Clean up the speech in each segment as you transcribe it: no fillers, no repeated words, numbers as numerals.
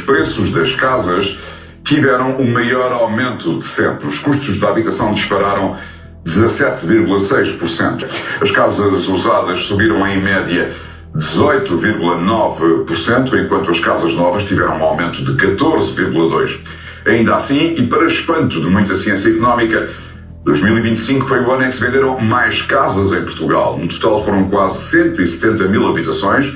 preços das casas tiveram o maior aumento de sempre. Os custos da habitação dispararam 17,6%. As casas usadas subiram em média 18,9%, enquanto as casas novas tiveram um aumento de 14,2%. Ainda assim, e para espanto de muita ciência económica, 2025 foi o ano em que se venderam mais casas em Portugal. No total foram quase 170 mil habitações,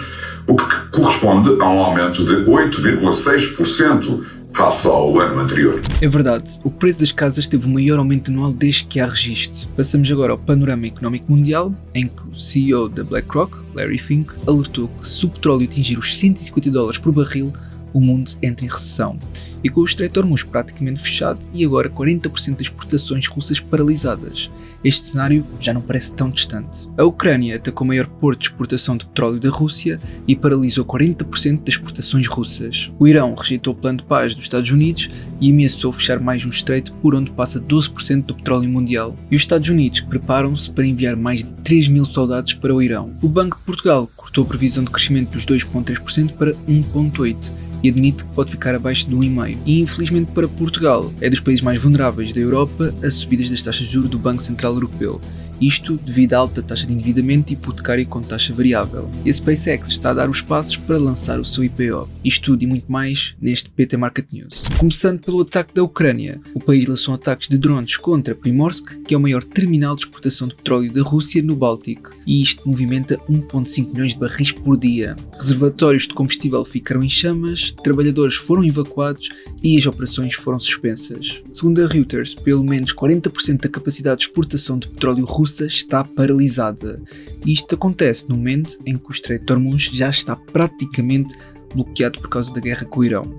o que corresponde a um aumento de 8,6% face ao ano anterior. É verdade, o preço das casas teve o maior aumento anual desde que há registro. Passamos agora ao panorama económico mundial, em que o CEO da BlackRock, Larry Fink, alertou que se o petróleo atingir os $150 por barril, o mundo entra em recessão. E com o Estreito de Hormuz praticamente fechado e agora 40% das exportações russas paralisadas, este cenário já não parece tão distante. A Ucrânia atacou o maior porto de exportação de petróleo da Rússia e paralisou 40% das exportações russas. O Irão rejeitou o plano de paz dos Estados Unidos e ameaçou fechar mais um estreito por onde passa 12% do petróleo mundial. E os Estados Unidos preparam-se para enviar mais de 3 mil soldados para o Irão. O Banco de Portugal cortou a previsão de crescimento dos 2,3% para 1,8%. E admite que pode ficar abaixo de 1,5%. E infelizmente para Portugal, é dos países mais vulneráveis da Europa a subidas das taxas de juros do Banco Central Europeu. Isto devido à alta taxa de endividamento hipotecário com taxa variável. E a SpaceX está a dar os passos para lançar o seu IPO. Isto tudo e muito mais neste PT Market News. Começando pelo ataque da Ucrânia. O país lançou ataques de drones contra Primorsk, que é o maior terminal de exportação de petróleo da Rússia no Báltico. E isto movimenta 1,5 milhões de barris por dia. Reservatórios de combustível ficaram em chamas, trabalhadores foram evacuados e as operações foram suspensas. Segundo a Reuters, pelo menos 40% da capacidade de exportação de petróleo russo está paralisada. Isto acontece no momento em que o Estreito de Hormuz já está praticamente bloqueado por causa da guerra com o Irão.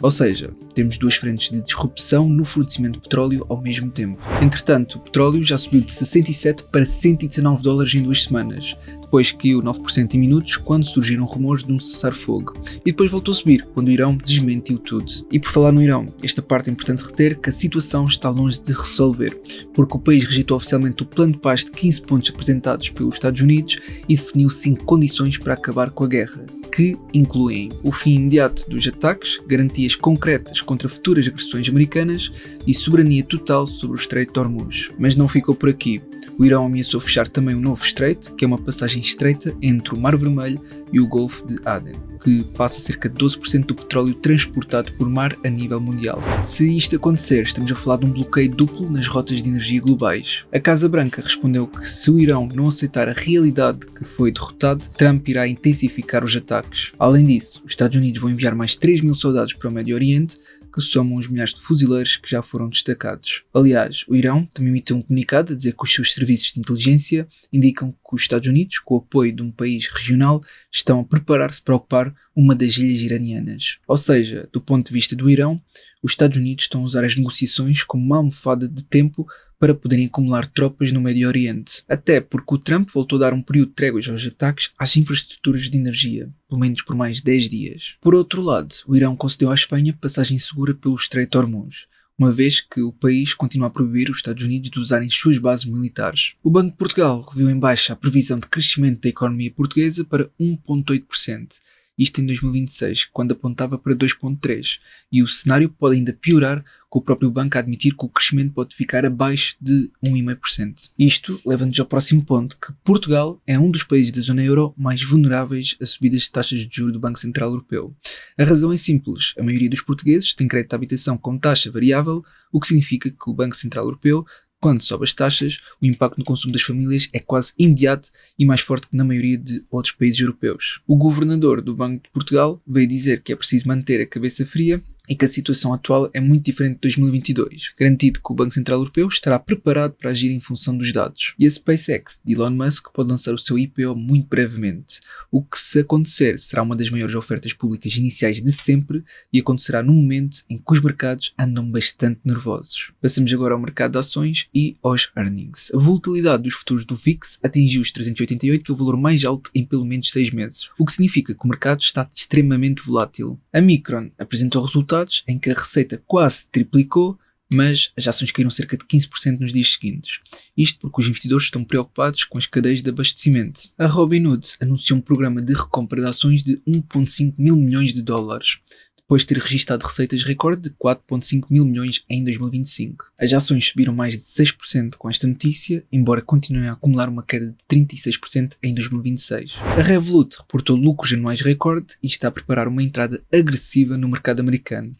Ou seja, temos duas frentes de disrupção no fornecimento de petróleo ao mesmo tempo. Entretanto, o petróleo já subiu de 67 para $119 em 2 semanas. Depois caiu 9% em minutos quando surgiram rumores de um cessar-fogo. E depois voltou a subir quando o Irão desmentiu tudo. E por falar no Irão, esta parte é importante reter que a situação está longe de resolver, porque o país rejeitou oficialmente o plano de paz de 15 pontos apresentados pelos Estados Unidos e definiu 5 condições para acabar com a guerra, que incluem o fim imediato dos ataques, garantias concretas contra futuras agressões americanas e soberania total sobre o Estreito de Hormuz. Mas não ficou por aqui. O Irão ameaçou fechar também um novo estreito, que é uma passagem estreita entre o Mar Vermelho e o Golfo de Aden, que passa cerca de 12% do petróleo transportado por mar a nível mundial. Se isto acontecer, estamos a falar de um bloqueio duplo nas rotas de energia globais. A Casa Branca respondeu que se o Irão não aceitar a realidade que foi derrotado, Trump irá intensificar os ataques. Além disso, os Estados Unidos vão enviar mais 3 mil soldados para o Médio Oriente, que somam os milhares de fuzileiros que já foram destacados. Aliás, o Irão também emitiu um comunicado a dizer que os seus serviços de inteligência indicam que os Estados Unidos, com o apoio de um país regional, estão a preparar-se para ocupar uma das ilhas iranianas. Ou seja, do ponto de vista do Irão, os Estados Unidos estão a usar as negociações como uma almofada de tempo para poderem acumular tropas no Médio Oriente. Até porque o Trump voltou a dar um período de tréguas aos ataques às infraestruturas de energia, pelo menos por mais 10 dias. Por outro lado, o Irão concedeu à Espanha passagem segura pelo Estreito de Hormuz, uma vez que o país continua a proibir os Estados Unidos de usarem suas bases militares. O Banco de Portugal reviu em baixa a previsão de crescimento da economia portuguesa para 1,8%. Isto em 2026, quando apontava para 2,3%, e o cenário pode ainda piorar, com o próprio banco a admitir que o crescimento pode ficar abaixo de 1,5%. Isto leva-nos ao próximo ponto, que Portugal é um dos países da zona euro mais vulneráveis a subidas de taxas de juros do Banco Central Europeu. A razão é simples, a maioria dos portugueses tem crédito de habitação com taxa variável, o que significa que o Banco Central Europeu, quando sobe as taxas, o impacto no consumo das famílias é quase imediato e mais forte que na maioria de outros países europeus. O governador do Banco de Portugal veio dizer que é preciso manter a cabeça fria e que a situação atual é muito diferente de 2022, garantido que o Banco Central Europeu estará preparado para agir em função dos dados. E a SpaceX de Elon Musk pode lançar o seu IPO muito brevemente, o que, se acontecer, será uma das maiores ofertas públicas iniciais de sempre e acontecerá num momento em que os mercados andam bastante nervosos. Passamos agora ao mercado de ações e aos earnings. A volatilidade dos futuros do VIX atingiu os 388, que é o valor mais alto em pelo menos 6 meses, o que significa que o mercado está extremamente volátil. A Micron apresentou resultados em que a receita quase triplicou, mas as ações caíram cerca de 15% nos dias seguintes. Isto porque os investidores estão preocupados com as cadeias de abastecimento. A Robinhood anunciou um programa de recompra de ações de 1,5 mil milhões de dólares. depois de ter registado receitas recorde de 4,5 mil milhões em 2025. As ações subiram mais de 6% com esta notícia, embora continuem a acumular uma queda de 36% em 2026. A Revolut reportou lucros anuais recorde e está a preparar uma entrada agressiva no mercado americano.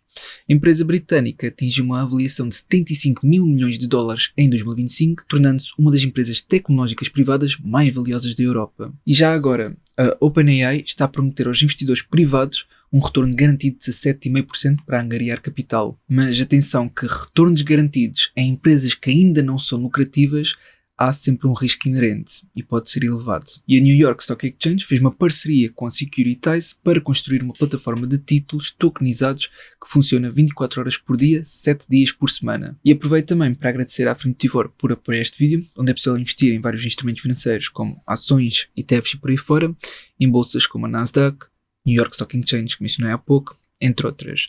A empresa britânica atingiu uma avaliação de 75 mil milhões de dólares em 2025, tornando-se uma das empresas tecnológicas privadas mais valiosas da Europa. E já agora, a OpenAI está a prometer aos investidores privados um retorno garantido de 17,5% para angariar capital. Mas atenção que retornos garantidos em empresas que ainda não são lucrativas há sempre um risco inerente e pode ser elevado. E a New York Stock Exchange fez uma parceria com a Securitize para construir uma plataforma de títulos tokenizados que funciona 24 horas por dia, 7 dias por semana. E aproveito também para agradecer à Frenitivore por apoiar este vídeo, onde é possível investir em vários instrumentos financeiros como ações, ETFs e por aí fora, em bolsas como a Nasdaq, New York Stock Exchange, que mencionei há pouco, entre outras.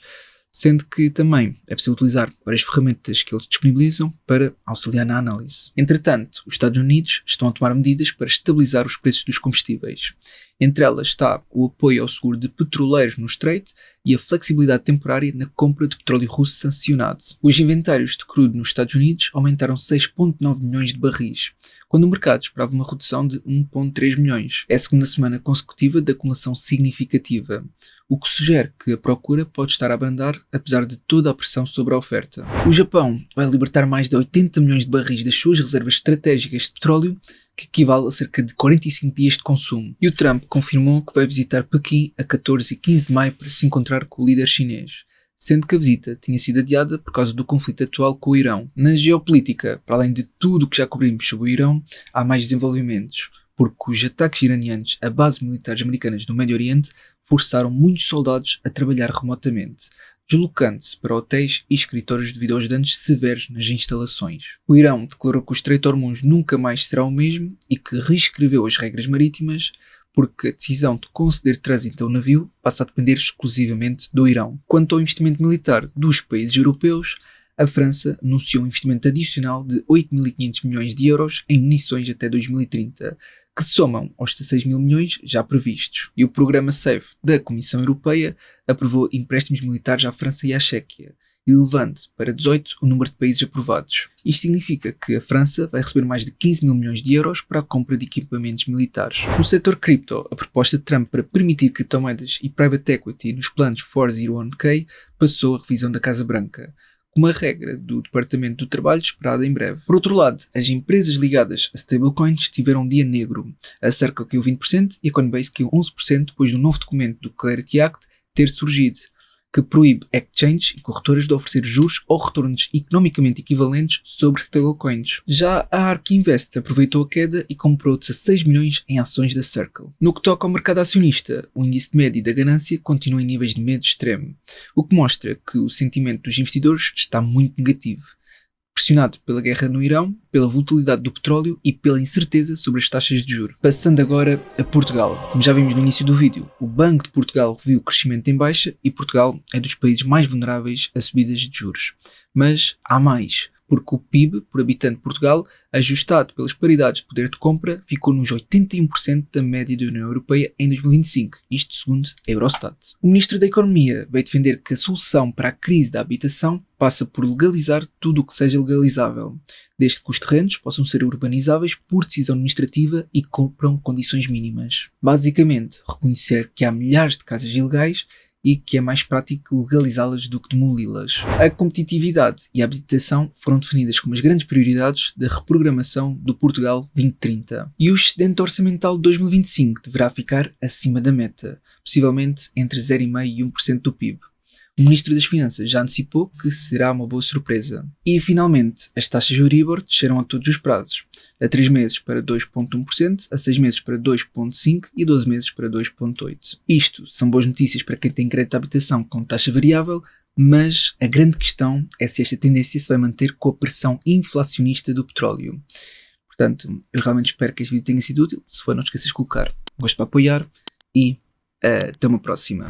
Sendo que também é possível utilizar várias ferramentas que eles disponibilizam para auxiliar na análise. Entretanto, os Estados Unidos estão a tomar medidas para estabilizar os preços dos combustíveis. Entre elas está o apoio ao seguro de petroleiros no Strait e a flexibilidade temporária na compra de petróleo russo sancionado. Os inventários de crudo nos Estados Unidos aumentaram 6,9 milhões de barris, quando o mercado esperava uma redução de 1,3 milhões. É a segunda semana consecutiva de acumulação significativa, o que sugere que a procura pode estar a abrandar apesar de toda a pressão sobre a oferta. O Japão vai libertar mais de 80 milhões de barris das suas reservas estratégicas de petróleo, que equivale a cerca de 45 dias de consumo. E o Trump confirmou que vai visitar Pequim a 14 e 15 de maio para se encontrar com o líder chinês, sendo que a visita tinha sido adiada por causa do conflito atual com o Irão. Na geopolítica, para além de tudo o que já cobrimos sobre o Irão, há mais desenvolvimentos, porque os ataques iranianos a bases militares americanas no Médio Oriente forçaram muitos soldados a trabalhar remotamente, deslocando-se para hotéis e escritórios devido aos danos severos nas instalações. O Irão declarou que o Estreito de Hormuz nunca mais será o mesmo e que reescreveu as regras marítimas, porque a decisão de conceder trânsito ao navio passa a depender exclusivamente do Irão. Quanto ao investimento militar dos países europeus, a França anunciou um investimento adicional de 8.500 milhões de euros em munições até 2030, que somam aos 16 mil milhões já previstos. E o programa SAFE da Comissão Europeia aprovou empréstimos militares à França e à Chequia, elevando para 18 o número de países aprovados. Isto significa que a França vai receber mais de 15 mil milhões de euros para a compra de equipamentos militares. No setor cripto, a proposta de Trump para permitir criptomoedas e private equity nos planos 401k passou a revisão da Casa Branca, uma regra do Departamento do Trabalho esperada em breve. Por outro lado, as empresas ligadas a stablecoins tiveram um dia negro. A Circle caiu 20% e a Coinbase caiu 11% depois do novo documento do Clarity Act ter surgido, que proíbe exchanges e corretoras de oferecer juros ou retornos economicamente equivalentes sobre stablecoins. Já a ARK Invest aproveitou a queda e comprou 16 milhões em ações da Circle. No que toca ao mercado acionista, o índice de média da ganância continua em níveis de medo extremo, o que mostra que o sentimento dos investidores está muito negativo, pressionado pela guerra no Irão, pela volatilidade do petróleo e pela incerteza sobre as taxas de juros. Passando agora a Portugal. Como já vimos no início do vídeo, o Banco de Portugal reviu o crescimento em baixa e Portugal é dos países mais vulneráveis a subidas de juros. Mas há mais, porque o PIB por habitante de Portugal, ajustado pelas paridades de poder de compra, ficou nos 81% da média da União Europeia em 2025, isto segundo a Eurostat. O Ministro da Economia veio defender que a solução para a crise da habitação passa por legalizar tudo o que seja legalizável, desde que os terrenos possam ser urbanizáveis por decisão administrativa e cumpram condições mínimas. Basicamente, reconhecer que há milhares de casas ilegais e que é mais prático legalizá-las do que demoli-las. A competitividade e a habitação foram definidas como as grandes prioridades da reprogramação do Portugal 2030. E o excedente orçamental de 2025 deverá ficar acima da meta, possivelmente entre 0,5% e 1% do PIB. O Ministro das Finanças já antecipou que será uma boa surpresa. E, finalmente, as taxas Euribor desceram a todos os prazos, a 3 meses para 2,1%, a 6 meses para 2,5% e 12 meses para 2,8%. Isto são boas notícias para quem tem crédito de habitação com taxa variável, mas a grande questão é se esta tendência se vai manter com a pressão inflacionista do petróleo. Portanto, eu realmente espero que este vídeo tenha sido útil. Se for, não esqueças de colocar um gosto para apoiar e até uma próxima.